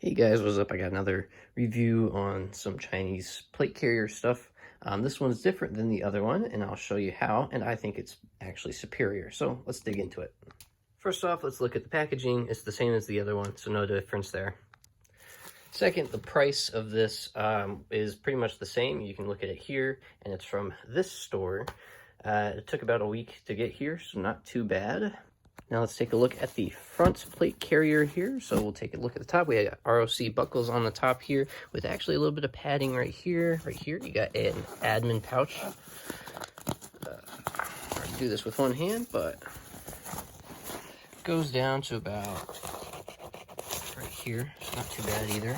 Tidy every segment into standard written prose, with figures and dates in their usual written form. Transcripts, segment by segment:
Hey guys, what's up? I got another review on some Chinese plate carrier stuff. This one's different than the other one, and I'll show you how, and I think it's actually superior. So let's dig into it. First off, let's look at the packaging. It's the same as the other one, so no difference there. Second, the price of this is pretty much the same. You can look at it here, and it's from this store. It took about a week to get here, so not too bad. Now let's take a look at the front plate carrier here. So we'll take a look at the top. We have ROC buckles on the top here with actually a little bit of padding right here. Right here, you got an admin pouch. Hard to do this with one hand, but it goes down to about right here. It's not too bad either.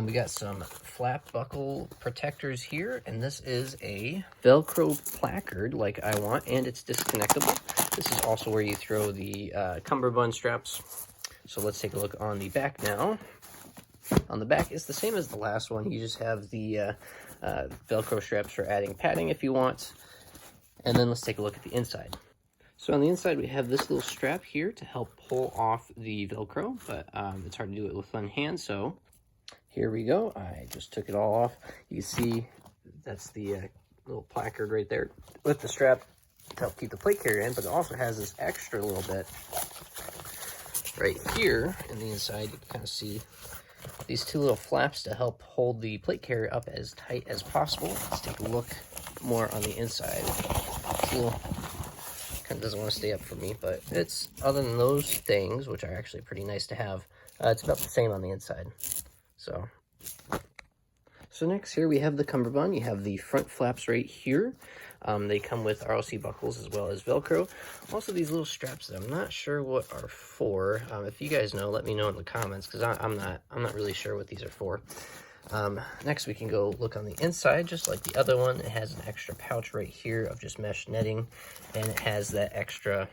We got some flap buckle protectors here, and this is a Velcro placard like I want, and it's disconnectable. This is also where you throw the cummerbund straps. So let's take a look on the back now. On the back, it's the same as the last one. You just have the Velcro straps for adding padding if you want. And then let's take a look at the inside. So on the inside, we have this little strap here to help pull off the Velcro, but it's hard to do it with one hand, so here we go. I just took it all off. You can see that's the little placard right there with the strap to help keep the plate carrier in, but it also has this extra little bit right here in the inside. You can kind of see these two little flaps to help hold the plate carrier up as tight as possible. Let's take a look more on the inside. It's a little, kind of doesn't want to stay up for me, but it's, other than those things, which are actually pretty nice to have, it's about the same on the inside. So next here we have the cummerbund. You have the front flaps right here. They come with ROC buckles as well as Velcro. Also these little straps that I'm not sure what are for. If you guys know, let me know in the comments, because I'm not really sure what these are for. Next we can go look on the inside, just like the other one. It has an extra pouch right here of just mesh netting, and it has that extra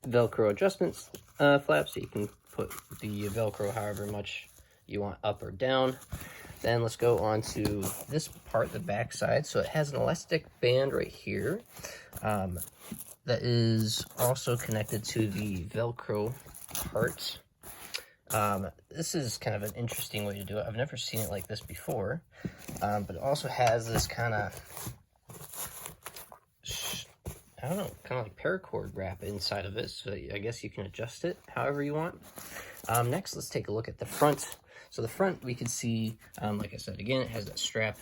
Velcro adjustments flap, so you can put the Velcro however much you want up or down. Then let's go on to this part, the back side. So it has an elastic band right here that is also connected to the Velcro part. This is kind of an interesting way to do it. I've never seen it like this before, but it also has this kind of, I don't know, kind of like paracord wrap inside of it. So I guess you can adjust it however you want. Next, let's take a look at the front. So the front, we can see, like I said, again, it has that strap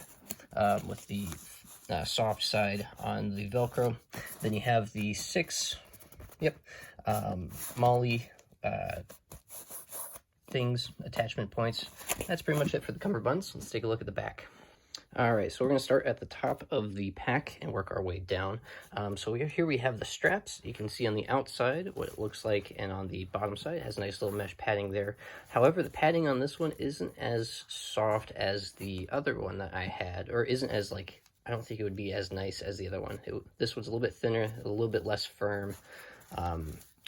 with the soft side on the Velcro. Then you have the 6, Molly things, attachment points. That's pretty much it for the cummerbunds. Let's take a look at the back. All right, so we're going to start at the top of the pack and work our way down. So here we have the straps. You can see on the outside what it looks like, and on the bottom side it has a nice little mesh padding there. However, the padding on this one isn't as soft as the other one that I had, or isn't as, like, I don't think it would be as nice as the other one. This one's a little bit thinner, a little bit less firm,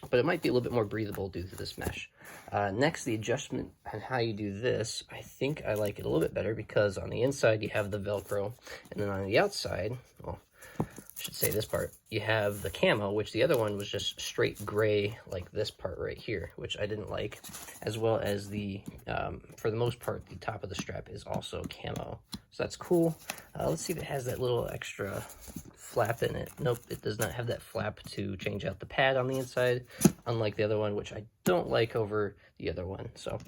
but it might be a little bit more breathable due to this mesh. Next, the adjustment on how you do this, I think I like it a little bit better, because on the inside you have the Velcro, and then on the outside, well, I should say this part, you have the camo, which the other one was just straight gray, like this part right here, which I didn't like, as well as the, for the most part, the top of the strap is also camo. So that's cool. Let's see if it has that little extra flap in it. Nope, it does not have that flap to change out the pad on the inside, unlike the other one, which I don't like over the other one. So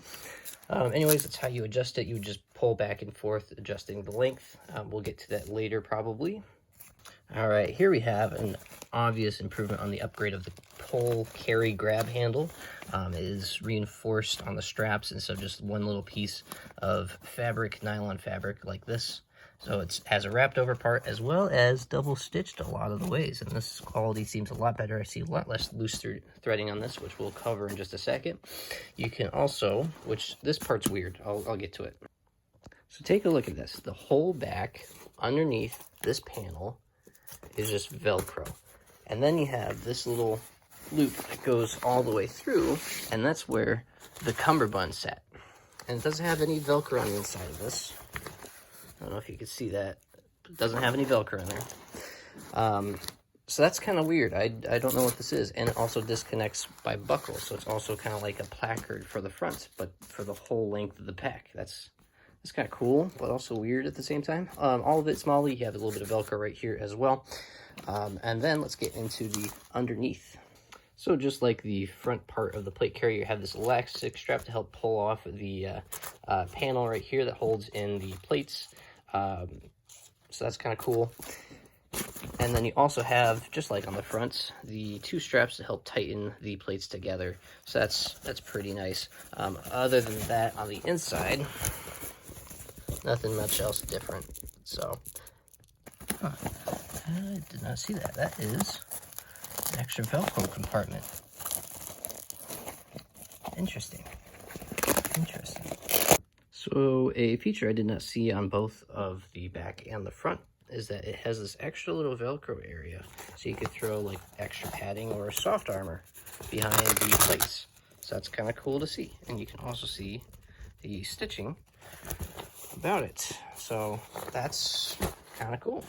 anyways, that's how you adjust it. You just pull back and forth, adjusting the length. We'll get to that later probably. All right, here we have an obvious improvement on the upgrade of the pull carry grab handle. It is reinforced on the straps instead of just one little piece of fabric, nylon fabric like this. So it has a wrapped over part as well as double stitched a lot of the ways, and this quality seems a lot better. I see a lot less loose threading on this, which we'll cover in just a second. You can also, which this part's weird, I'll get to it. So take a look at this. The whole back underneath this panel is just Velcro, and then you have this little loop that goes all the way through, and that's where the cummerbund sat. And it doesn't have any Velcro on the inside of this. I don't know if you can see that, but it doesn't have any Velcro in there. So that's kind of weird. I don't know what this is. And it also disconnects by buckle. So it's also kind of like a placard for the front, but for the whole length of the pack. That's kind of cool, but also weird at the same time. All of it's MOLLE. You have a little bit of Velcro right here as well. And then let's get into the underneath. So just like the front part of the plate carrier, you have this elastic strap to help pull off the panel right here that holds in the plates. So that's kind of cool. And then you also have, just like on the front, the two straps to help tighten the plates together. So that's pretty nice. Other than that, on the inside, nothing much else different. So, I did not see that. That is an extra Velcro compartment. Interesting. Interesting. So a feature I did not see on both of the back and the front is that it has this extra little Velcro area. So you could throw like extra padding or soft armor behind the plates. So that's kind of cool to see. And you can also see the stitching about it. So that's kind of cool.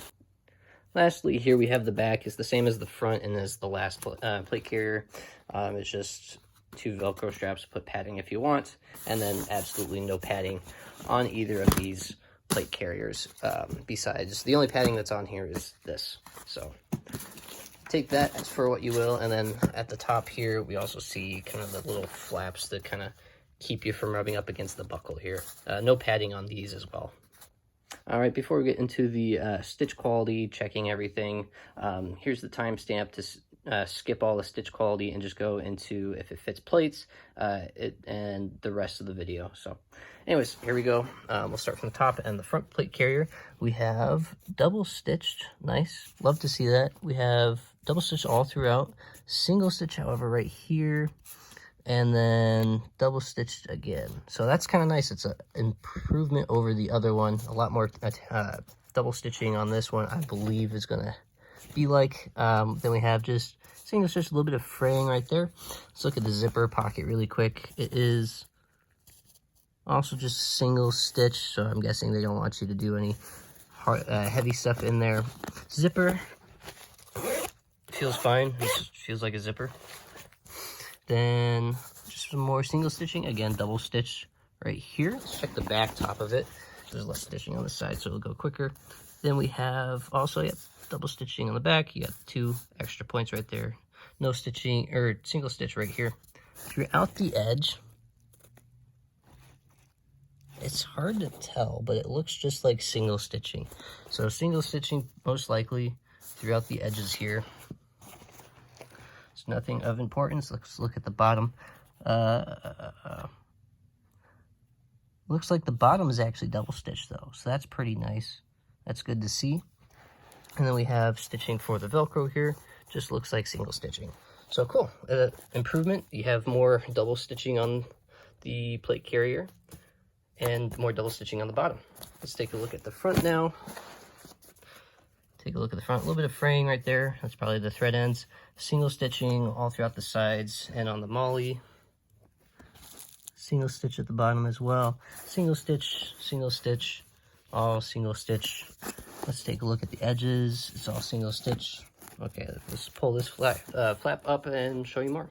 Lastly, here we have the back. It's the same as the front and as the last plate carrier. It's just two Velcro straps to put padding if you want, and then absolutely no padding on either of these plate carriers. Besides, the only padding that's on here is this. So take that as for what you will. And then at the top here, we also see kind of the little flaps that kind of keep you from rubbing up against the buckle here. No padding on these as well. All right, before we get into the stitch quality, checking everything, here's the timestamp to skip all the stitch quality and just go into if it fits plates and the rest of the video. So anyways, here we go. We'll start from the top and the front plate carrier. We have double stitched. Nice. Love to see that. We have double stitched all throughout. Single stitch, however, right here. And then double stitched again. So that's kind of nice. It's an improvement over the other one. A lot more double stitching on this one, I believe, is going to be like. Then we have just single stitch, a little bit of fraying right there. Let's look at the zipper pocket really quick. It is also just single stitch, so I'm guessing they don't want you to do any heavy stuff in there. Zipper feels fine. It just feels like a zipper. Then just some more single stitching. Again, double stitch right here. Let's check the back top of it. There's less stitching on the side, so it'll go quicker. Then we have also, double stitching on the back. You got 2 extra points right there. No stitching, or single stitch right here. Throughout the edge, it's hard to tell, but it looks just like single stitching. So single stitching most likely throughout the edges here. It's nothing of importance. Let's look at the bottom. Looks like the bottom is actually double stitched though, so that's pretty nice. That's good to see. And then we have stitching for the Velcro here. Just looks like single stitching. So cool. Improvement. You have more double stitching on the plate carrier and more double stitching on the bottom. Let's take a look at the front now. Take a look at the front. A little bit of fraying right there. That's probably the thread ends. Single stitching all throughout the sides and on the MOLLE. Single stitch at the bottom as well. Single stitch, all single stitch. Let's take a look at the edges. It's all single stitch. Okay, let's pull this flap up and show you more.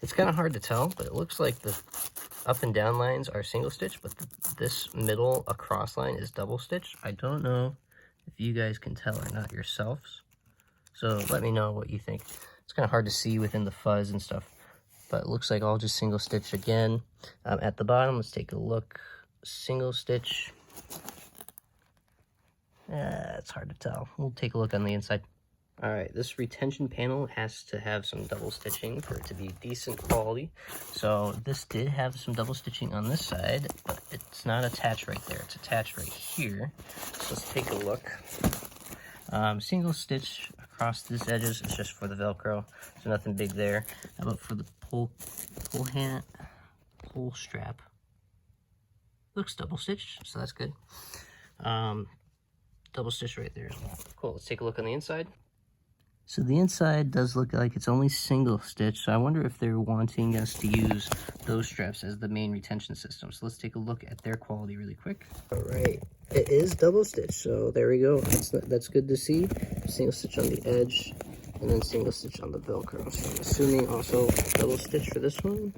It's kind of hard to tell, but it looks like the up and down lines are single stitch, but this middle across line is double stitch. I don't know if you guys can tell or not yourselves. So let me know what you think. It's kind of hard to see within the fuzz and stuff, but it looks like all just single stitch again. At the bottom, let's take a look. Single stitch. It's hard to tell. We'll take a look on the inside. All right, this retention panel has to have some double stitching for it to be decent quality. So this did have some double stitching on this side, but it's not attached right there. It's attached right here. So let's take a look. Single stitch across this edges. It's just for the Velcro, so nothing big there. How about for the pull strap? Looks double stitched, so that's good. Double stitch right there as well. Cool. Let's take a look on the inside. So the inside does look like it's only single stitch, so I wonder if they're wanting us to use those straps as the main retention system. So let's take a look at their quality really quick. All right, it is double stitch, so there we go. That's good to see. Single stitch on the edge, and then single stitch on the Velcro. So I'm assuming also double stitch for this one.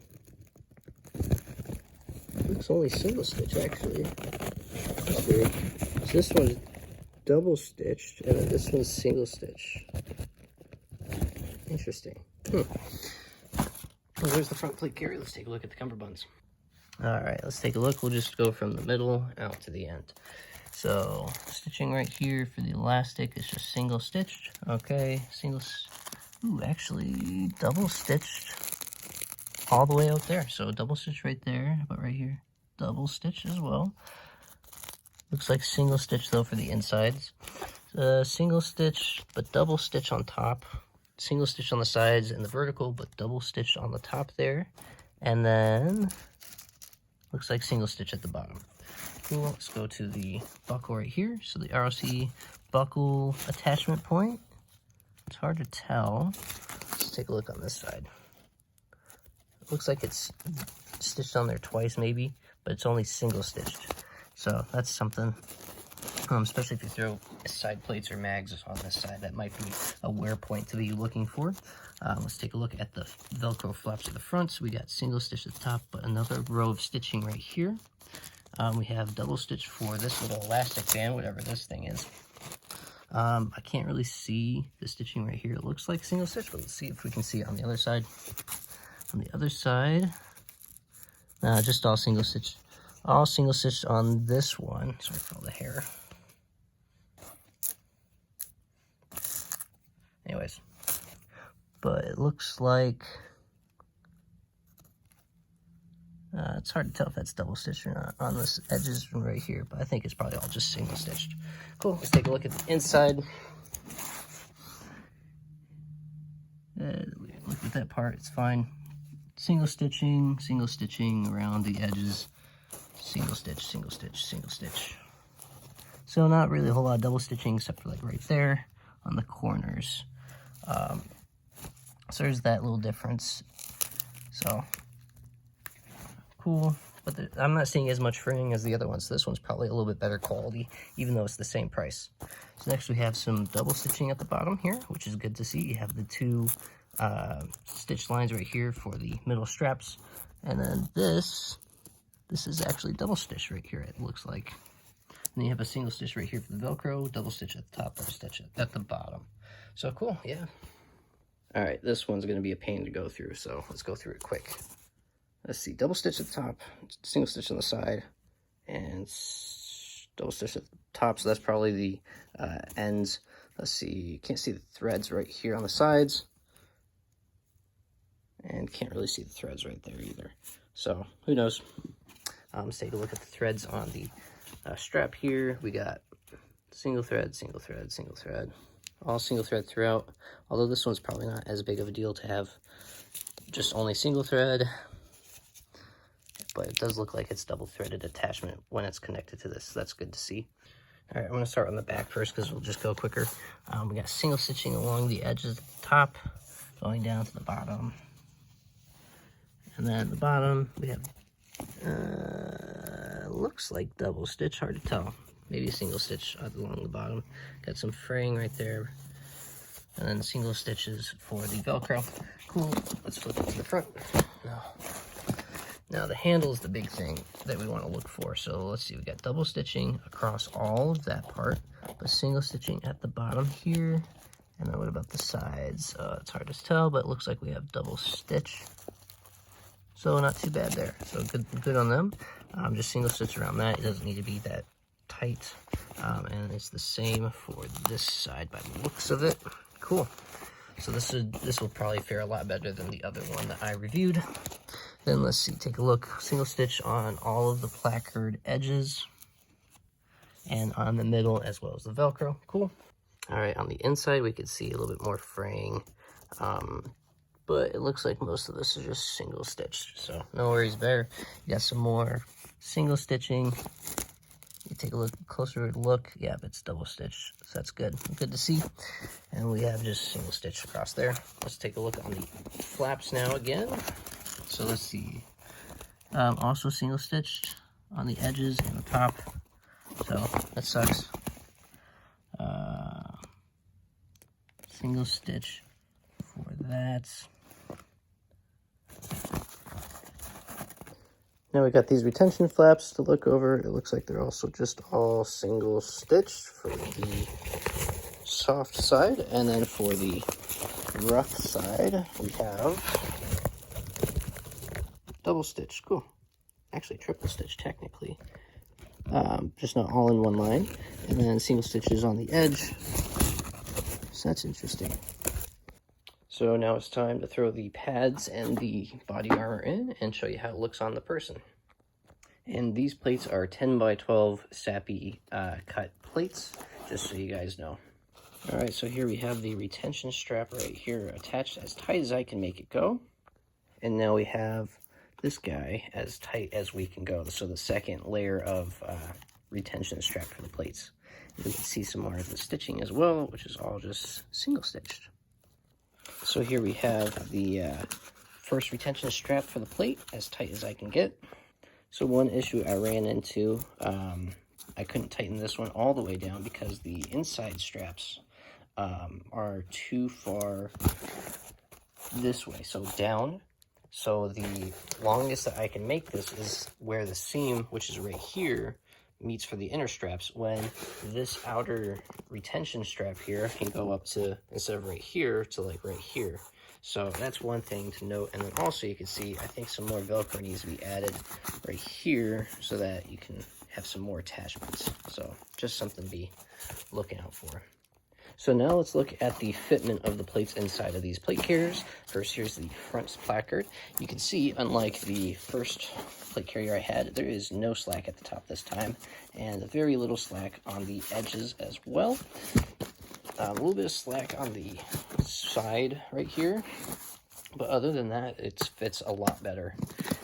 It's only single stitch actually. That's weird. So this one's double stitched, and then this one's single stitch. Interesting. Well, there's the front plate carry. Let's take a look at the cummerbunds. All right, let's take a look. We'll just go from the middle out to the end. So stitching right here for the elastic is just single stitched. Okay, actually double stitched all the way out there. So double stitch right there, but right here, double stitch as well. Looks like single stitch though for the insides. Single stitch, but double stitch on top. Single stitch on the sides and the vertical, but double stitch on the top there. And then looks like single stitch at the bottom. Cool, let's go to the buckle right here. So the ROC buckle attachment point. It's hard to tell. Let's take a look on this side. It looks like it's stitched on there twice maybe, but it's only single stitched. So that's something, especially if you throw side plates or mags on this side, that might be a wear point to be looking for. Let's take a look at the Velcro flaps at the front. So we got single stitch at the top, but another row of stitching right here. We have double stitch for this little elastic band, whatever this thing is. I can't really see the stitching right here. It looks like single stitch, but let's see if we can see it on the other side. On the other side, just all single stitch. All single stitched on this one. Sorry for all the hair. Anyways, but it looks like it's hard to tell if that's double stitched or not on this edges from right here, but I think it's probably all just single stitched. Cool. Let's take a look at the inside. Look at that part. It's fine. Single stitching around the edges. Single stitch, single stitch, single stitch. So not really a whole lot of double stitching except for like right there on the corners. So there's that little difference. So cool, but I'm not seeing as much fraying as the other ones. So this one's probably a little bit better quality, even though it's the same price. So next we have some double stitching at the bottom here, which is good to see. You have the two stitch lines right here for the middle straps, and then this is actually double stitch right here, it looks like. And then you have a single stitch right here for the Velcro, double stitch at the top, double stitch at the bottom. So cool, yeah. All right, this one's gonna be a pain to go through, so let's go through it quick. Let's see, double stitch at the top, single stitch on the side, and double stitch at the top, so that's probably the ends. Let's see, you can't see the threads right here on the sides, and can't really see the threads right there either. So, who knows? Let's take a look at the threads on the strap here. We got single thread, single thread, single thread. All single thread throughout. Although this one's probably not as big of a deal to have just only single thread. But it does look like it's double threaded attachment when it's connected to this. So that's good to see. All right, I'm going to start on the back first because we'll just go quicker. We got single stitching along the edges at the top, going down to the bottom. And then at the bottom, we have looks like double stitch, hard to tell. Maybe a single stitch along the bottom. Got some fraying right there. And then single stitches for the Velcro. Cool. Let's flip it to the front. Now the handle is the big thing that we want to look for. So let's see, we got double stitching across all of that part, but single stitching at the bottom here. And then what about the sides? It's hard to tell, but it looks like we have double stitch. So not too bad there. So good on them. Just single stitch around that. It doesn't need to be that tight. And it's the same for this side by the looks of it. Cool. So this will probably fare a lot better than the other one that I reviewed. Then let's see, take a look. Single stitch on all of the placard edges and on the middle as well as the Velcro. Cool. All right, on the inside we can see a little bit more fraying. But it looks like most of this is just single stitched, so no worries there. You got some more single stitching. You take a look, closer look, yeah, but it's double stitched, so that's good to see. And we have just single stitch across there. Let's take a look on the flaps now again. So let's see, also single stitched on the edges and the top, so that sucks. Single stitch That's... Now we got these retention flaps to look over. It looks like they're also just all single stitched for the soft side. And then for the rough side, we have double stitch. Cool. Actually triple stitch technically. Just not all in one line. And then single stitches on the edge. So that's interesting. So now it's time to throw the pads and the body armor in and show you how it looks on the person. And these plates are 10 by 12 sappy cut plates, just so you guys know. All right, so here we have the retention strap right here attached as tight as I can make it go. And now we have this guy as tight as we can go. So the second layer of retention strap for the plates. And you can see some more of the stitching as well, which is all just single stitched. So here we have the first retention strap for the plate, as tight as I can get. So one issue I ran into, I couldn't tighten this one all the way down because the inside straps are too far this way, so down. So the longest that I can make this is where the seam, which is right here, meets for the inner straps, when this outer retention strap here can go up to, instead of right here, to like right here. So that's one thing to note. And then also you can see, I think some more Velcro needs to be added right here so that you can have some more attachments. So just something to be looking out for. So now let's look at the fitment of the plates inside of these plate carriers. First, here's the front placard. You can see, unlike the first plate carrier I had, there is no slack at the top this time, and very little slack on the edges as well. A little bit of slack on the side right here, but other than that, it fits a lot better.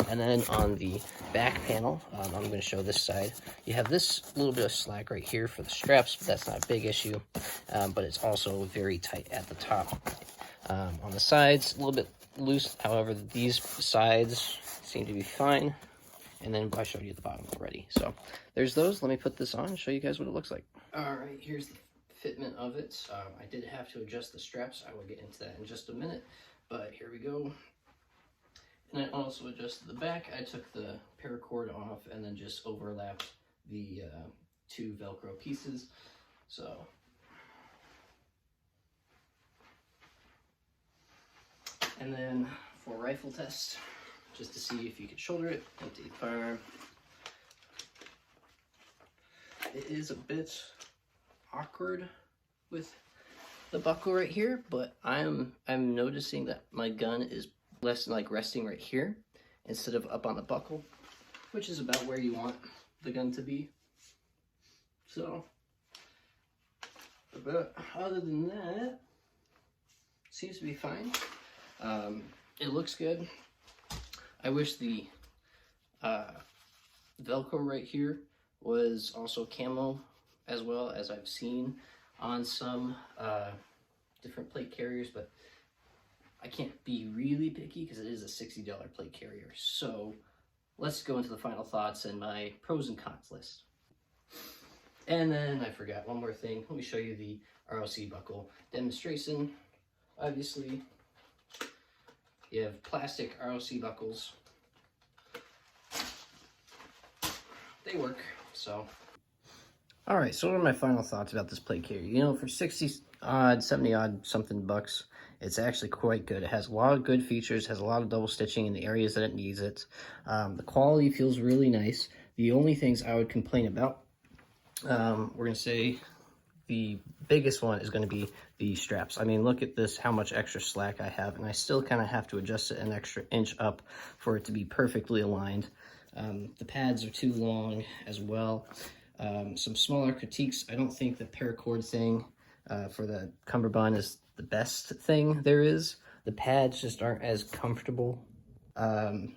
And then on the back panel, I'm going to show this side. You have this little bit of slack right here for the straps, but that's not a big issue. But it's also very tight at the top. On the sides, a little bit loose. However, these sides seem to be fine. And then I showed you the bottom already. So there's those. Let me put this on and show you guys what it looks like. All right, here's the fitment of it. I did have to adjust the straps. I will get into that in just a minute. But here we go. And I also adjusted the back. I took the paracord off and then just overlapped the two Velcro pieces. So and then for rifle test, just to see if you could shoulder it, empty the firearm. It is a bit awkward with the buckle right here, but I'm noticing that my gun is less like resting right here instead of up on the buckle, which is about where you want the gun to be. So, but other than that, seems to be fine. It looks good. I wish the Velcro right here was also camo, as well as I've seen on some different plate carriers, but I can't be really picky because it is a $60 plate carrier. So let's go into the final thoughts and my pros and cons list. And then I forgot one more thing. Let me show you the ROC buckle demonstration. Obviously, you have plastic ROC buckles. They work, so. All right, so what are my final thoughts about this plate carrier? You know, for 60 odd, 70 odd something bucks, it's actually quite good. It has a lot of good features, has a lot of double stitching in the areas that it needs it. The quality feels really nice. The only things I would complain about, we're gonna say the biggest one is gonna be the straps. I mean, look at this, how much extra slack I have, and I still kind of have to adjust it an extra inch up for it to be perfectly aligned. The pads are too long as well. Some smaller critiques. I don't think the paracord thing for the cummerbund is the best thing there is. The pads just aren't as comfortable. And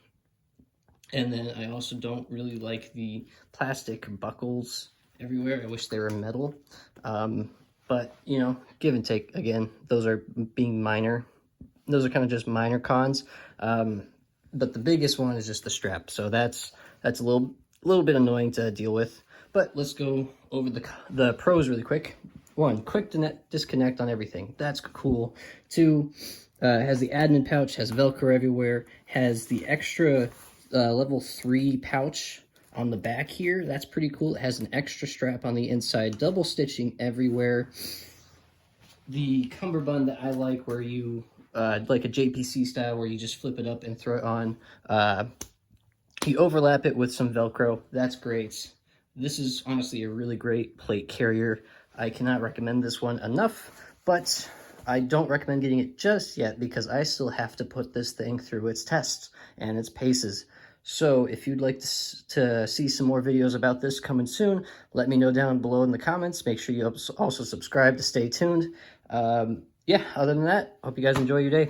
then I also don't really like the plastic buckles everywhere. I wish they were metal. But, you know, give and take. Again, those are being minor. Those are kind of just minor cons. But the biggest one is just the strap. So that's a little bit annoying to deal with. But let's go over the pros really quick. One, quick disconnect on everything. That's cool. Two, Has the admin pouch, has Velcro everywhere, has the extra level 3 pouch on the back here. That's pretty cool. It has an extra strap on the inside, double stitching everywhere. The cummerbund that I like, where you, like a JPC style, where you just flip it up and throw it on. You overlap it with some Velcro. That's great. This is honestly a really great plate carrier. I cannot recommend this one enough, but I don't recommend getting it just yet because I still have to put this thing through its tests and its paces. So if you'd like to see some more videos about this coming soon, let me know down below in the comments. Make sure you also subscribe to stay tuned. Yeah, other than that, hope you guys enjoy your day.